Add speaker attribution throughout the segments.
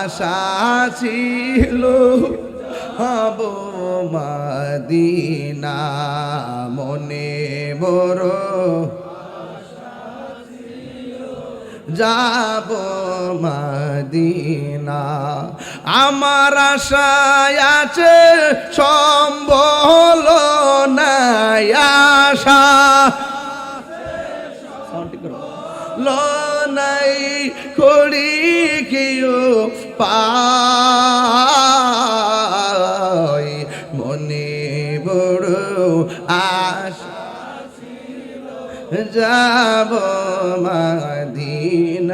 Speaker 1: আশা ছিল হব মদিনা মনে বড় যাব মদিনা আমার আশায় আছে সম্বল নাই আশা নাই করি কেউ পাই মনে বড় আশা যাব মদিনায়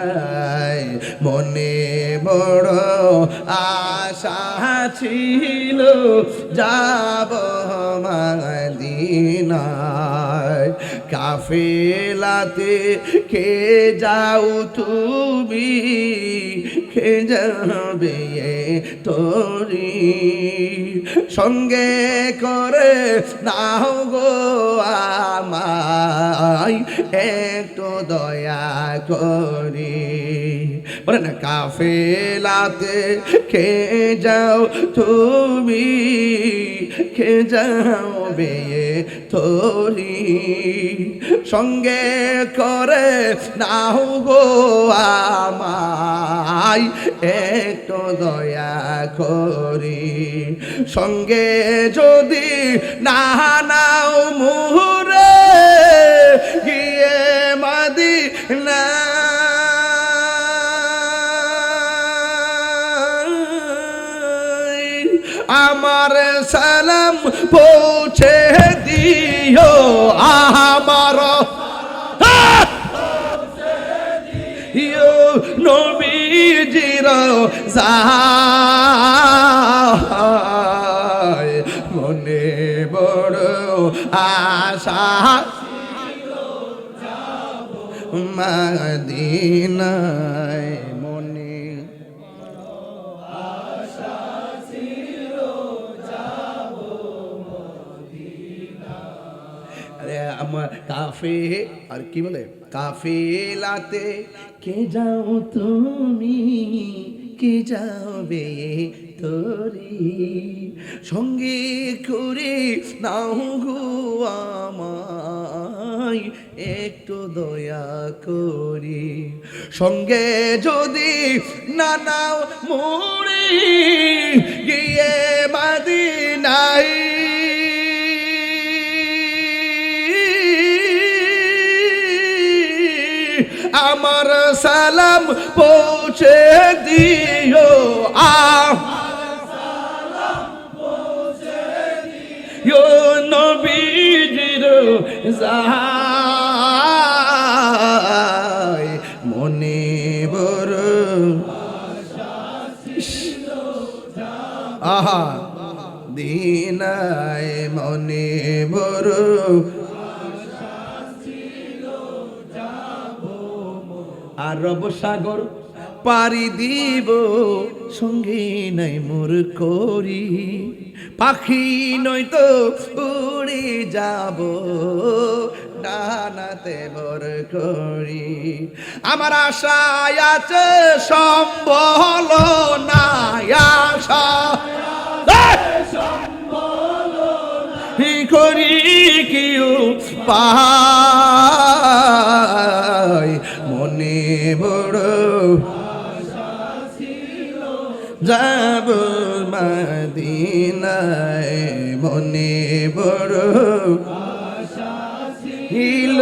Speaker 1: মনে বড় আশা ছিল যাব মদিনায় কাফেলাতে কে যাও তুমি কে যাবে তোরি সঙ্গে করে নাও গো আমায় একটু দয়া করি বলে না কাফেলাতে কে যাও তুমি কে যাবে তোরি সঙ্গে করে নাও গো আমায় একটু দয়া করি সঙ্গে যদি না নাও মুহুরে গিয়ে মদিনা আমার সালাম পৌঁছে দিও আমার নবীজির যায় মনে বড় আশা মদিনায় মনে আমার কাফে আর কি বলে কাফেলাতে কে যাও তুমি কে যাবে তোরি সঙ্গে করে নাও গো আমায় একটু দয়া করি সঙ্গে যদি না নাও মোরে গিয়ে মদিনায় আমার সালাম পৌঁছে দিও নবীজির যায় মনে বড় আহা দিনায় মনে বড় আরব সাগর পাড়ি দিব সঙ্গে নাই মোর করি পাখি নয়তো উড়ে যাব ডানাতে ভর করি আমার আশায় আছে সম্বল নাই আশা করি কেউ পাই মনে বড় যাব মদিনায় মনে বড় ছিল